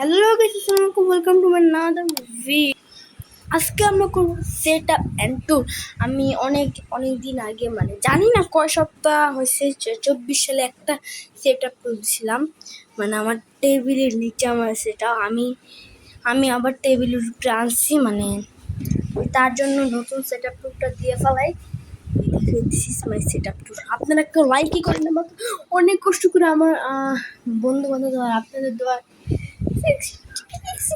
Hello guys, আসসালামু আলাইকুম, welcome to my another video. আজকে আমরা করব সেট আপ অ্যান্ড ট্যুর। আমি অনেক দিন আগে, মানে জানি না কয় সপ্তাহ হয়েছে, 24 সালে একটা সেট আপ তুলছিলাম। মানে আমার টেবিলের নিচে আমার সেটা আমি আবার টেবিলের উপরে আনছি, মানে তার জন্য নতুন সেট আপ ট্যুরটা দিয়ে ফেলাই। This is my set up tour. আপনারা একটু লাইকই করেন না, অনেক কষ্ট করে আমার বন্ধু বান্ধব দেওয়ার, আপনাদের দেওয়ার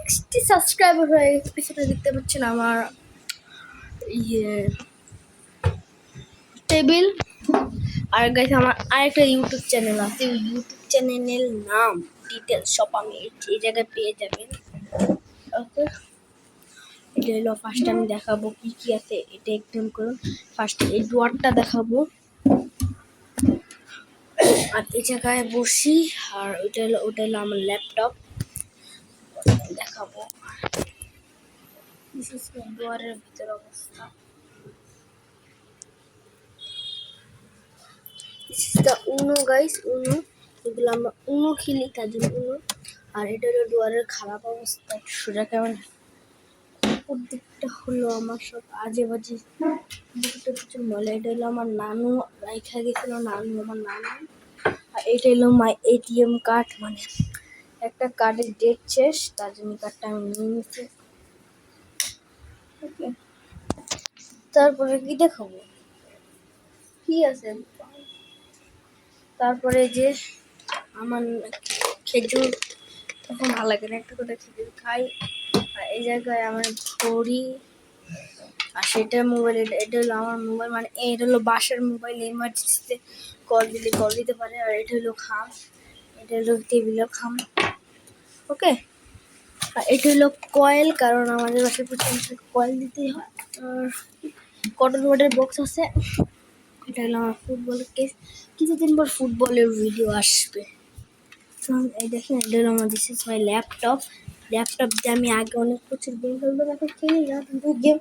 60 সাবস্ক্রাইবার হয়ে গেছে। পিছনে দেখতে পাচ্ছেন আমার টেবিল। আর গাইস, আমার আরেকটা ইউটিউব চ্যানেল আছে, ইউটিউব চ্যানেলের নাম ডিটেলস সব আমি এই জায়গায় পেয়ে যাবেন। ওকে, এটা হলো ফার্স্ট আমি দেখাবো কি কি আছে। এটা একদম করুন। ফার্স্ট এই ডোয়ারটা দেখাবো, আর এই জায়গায় বসি। আর ওটা হলো আমার ল্যাপটপ দেখাবো। ডোয়ারের ভিতর অবস্থা, উনো গাইস, উনো। এগুলো আমরা উনো খেলি, তার জন্য উনো। আর এটা হলো ডোয়ারের খারাপ অবস্থা, সোজা কেমন। উপর দিকটা হলো আমার সব আজে বাজে কিছু ময়লা। এটা হলো আমার নানু রাইখা গেছিল, আমার নানু। আর এটা হলো মাই এটিএম কার্ড, মানে একটা কার্ডের ডেট শেষ, তার জন্য কার্ডটা আমি নিয়ে নিচ্ছি। ওকে, তারপরে কি দেখাবো, কি আছে। তারপরে যে আমার খেজুর তখন ভালো লাগে না, একটা করে খেজুর খাই। আর এই জায়গায় আমার ঘড়ি, আর সেটা মোবাইল। এটা হলো আমার মোবাইল, মানে এটা হলো বাসার মোবাইল, এমার্জেন্সিতে কল দিতে পারে। আর এটা হলো খাম, এটা হলো টেবিলের খাম। ওকে, আর এটা হলো কয়েল, কারণ আমাদের বাসায় প্রচুর কয়েল দিতেই হয়। আর কটন ওয়ার্ডের বক্স আছে। এটা হলো আমার ফুটবলের কেস, কিছুদিন পর ফুটবলের ভিডিও আসবে। এই দেখেন, এটা হলো আমার, দিস ইজ মাই ল্যাপটপ দিয়ে আমি আগে অনেক প্রচুর গেম খেলতাম, এখন খেলি না কিন্তু গেম।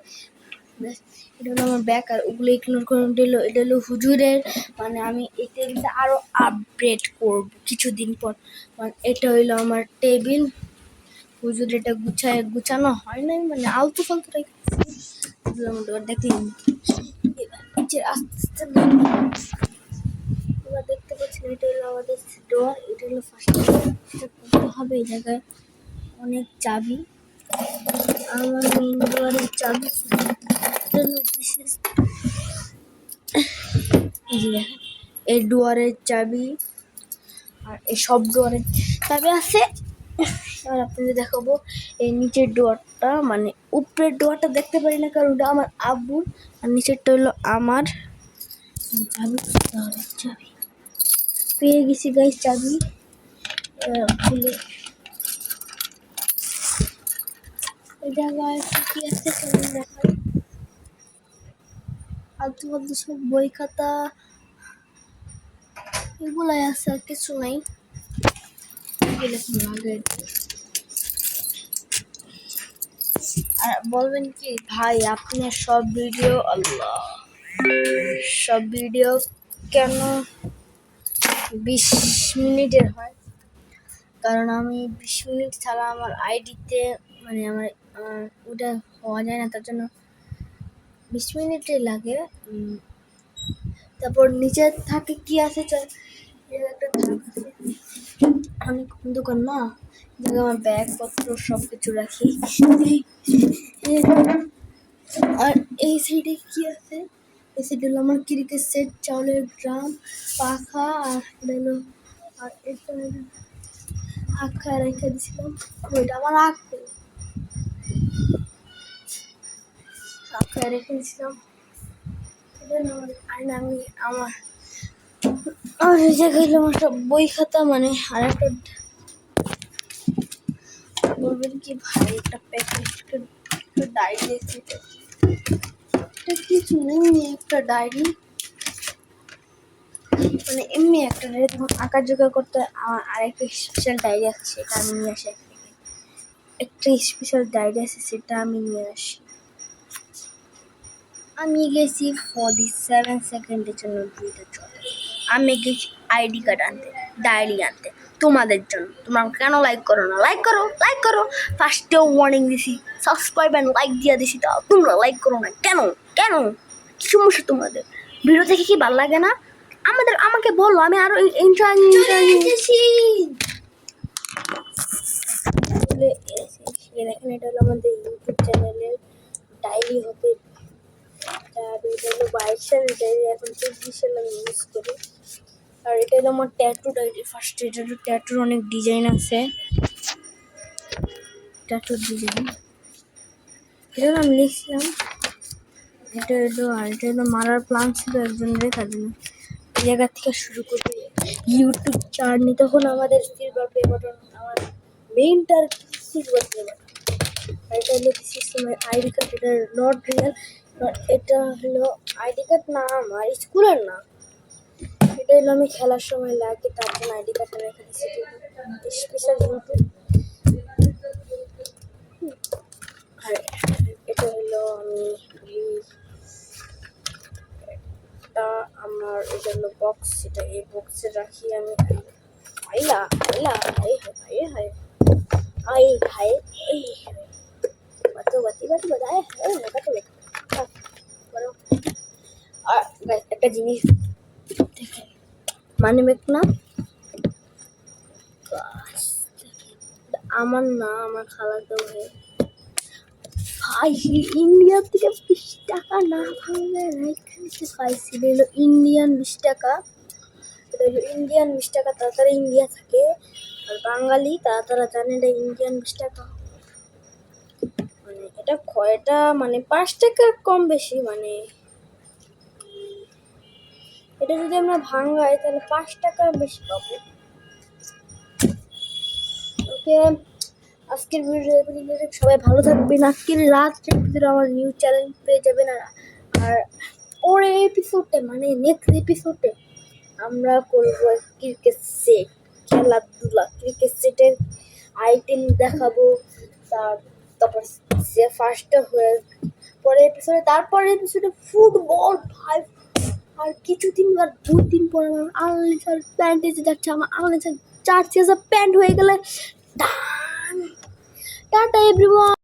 এটা হলো আমার ব্যাগ, আর ওগুলো ইগনোর করে। এটা হলো হুজুরের, মানে আমি এই টেবিলটা আরও আপগ্রেড করব কিছুদিন পর। মানে এটা হইলো আমার টেবিল। হুজুর এটা গুছানো হয় নাই, মানে আলতু ফালতু দেখলেন। আস্তে আস্তে এবার দেখতে পাচ্ছেন, এটা হলো আমাদের ডোর। এটা হলো ফার্স্ট করতে হবে। এই জায়গায় অনেক চাবি, আমার মেইন ডোরের চাবি। এই ডোয়ারের চাবি, আর এই সব ডোয়ারের চাবি আছে। এবার আপনাদের দেখাবো এই নিচের ডোয়ারটা, মানে উপরের ডোয়ারটা দেখতে পারি না, কারণ ওটা আমার আব্বুর, আর নিচেরটা হলো আমার। চাবি পেয়ে গেছি গাইস, চাবি খুলে। এই জায়গায় কি আছে কেমন দেখায়, আলতু ফালতু সব বই খাতা এগুলাই আছে, আর কিছু নাই। আর বলবেন কি ভাই, আপনার সব ভিডিও কেন 20 মিনিটের হয়? কারণ আমি 20 মিনিট ছাড়া আমার আইডিতে, মানে আমার ওটা হওয়া যায় না, তার জন্য 20 মিনিটই লাগে। তারপর নিচে থাকে কি আছে, একটা অনেক দোকান না, আমার ব্যাগপত্র সব কিছু রাখি। আর এই সাইডে কি আছে, এই সাইডে হলো আমার ক্রিকেট সেট, চাউলের ড্রাম, পাখা। আর হলো, আর এটা আখা রেখে দিয়েছিলাম, ওইটা আমার আখা রেখে দিয়েছিলাম। আর আমি আমার এই জায়গায় আমার সব বই খাতা, মানে আর একটা বলবেন কি ভাই, একটা প্যাকেট, একটা ডায়েরি আছে, এটা কিছু নেই, একটা ডায়েরি, মানে এমনি একটা ডায়েরি। তখন আঁকা জোকা করতে আমার আরেকটা স্পেশাল ডায়েরি আছে, সেটা আমি নিয়ে আসি। একটা স্পেশাল ডায়েরি আছে, সেটা আমি নিয়ে আসি। আমি গেছি 47 সেকেন্ডের জন্য ভিডিও চলে। আমি গেছি আইডি কার্ড আনতে, ডায়েরি আনতে। তোমাদের জন্য। তোমরা কেন লাইক করো না? লাইক করো, লাইক করো। ফার্স্টেও ওয়ার্নিং দিছি, সাবস্ক্রাইব অ্যান্ড লাইক দিয়ে দিছি, তা তোমরা লাইক করো না কেন? কেন কি সমস্যা তোমাদের? ভিডিও দেখে কি ভালো লাগে না? আমাকে বলো, আমি আরো দেখেন, এটা হলো আমাদের ইউটিউব চ্যানেলের ডায়েরি হবে। এটা হলো 22 সালের ডায়েরি, এখন 24 সালে আমি ইউজ করি। আর এটা হলো আমার ট্যাটু ডায়েরি। ফার্স্ট এটা হলো ট্যাটুর অনেক ডিজাইন আছে, ট্যাটুর ডিজাইন। এটা হলো আমি লিখছিলাম, এটা হলো, আর এটা হলো মারার প্ল্যান ছিল একজনের, কাজে না এই জায়গা থেকে শুরু করি ইউটিউব জার্নি। তখন আমাদের সিলভার প্লে বাটন, আমার মেইনটা সিলভার প্লে বাটন। আর এটা হলো আইডি কার্ড, এটা নট রিয়েল, এটা হলো আইডি কার্ড না, আমার স্কুলের না। এটা হলো আমি খেলার সময় লাগে, তার জন্য আইডি কার্ডটা রেখে দিচ্ছি। Special YouTube. আর এটা হলো আমি আমার, এটা হলো বক্স, এটা এই বক্সে রাখি আমি। আইলা আইলা হাই হাই হাই হাই হাই হাই বাতো বাতি বাতি বাজায় হ্যাঁ বাতো লেখা। আর একটা জিনিস দেখেন, মানে মেক না, আমার না, আমার খালাতো ভাই। ভাই ইন্ডিয়া থেকে 20 টাকা না ভাঙবে না, এখানে পাইছি। হলো ইন্ডিয়ান 20 টাকা, এটা হলো ইন্ডিয়ান 20 টাকা। তারা ইন্ডিয়া থাকে, আর বাঙালি তারা জানে এটা ইন্ডিয়ান 20 টাকা। মানে এটা মানে 5 টাকা কম বেশি, মানে এটা যদি আমরা ভাঙাই তাহলে 5 টাকা বেশি পাবো। ওকে, আজকের ভিডিও সবাই ভালো থাকবেন। আজকের লাস্টের ভিডিও আমার নিউ চ্যানেল পেয়ে যাবেন। আর ওর এপিসোডে, মানে নেক্সট এপিসোডে আমরা করবো ক্রিকেট সেট, খেলাধুলা, ক্রিকেট সেটের আইটেম দেখাবো। তারপর সে ফার্স্টে হয়ে পরের এপিসোডে, তারপরে এপিসোডে ফুটবল। ভাই আর কিছুদিন আর 2 দিন পর আমার আনলিসার প্যান্ট এসে যাচ্ছে। আমার আনলিসার জার্সি প্যান্ট হয়ে গেলে টাটা এভরিওয়ান।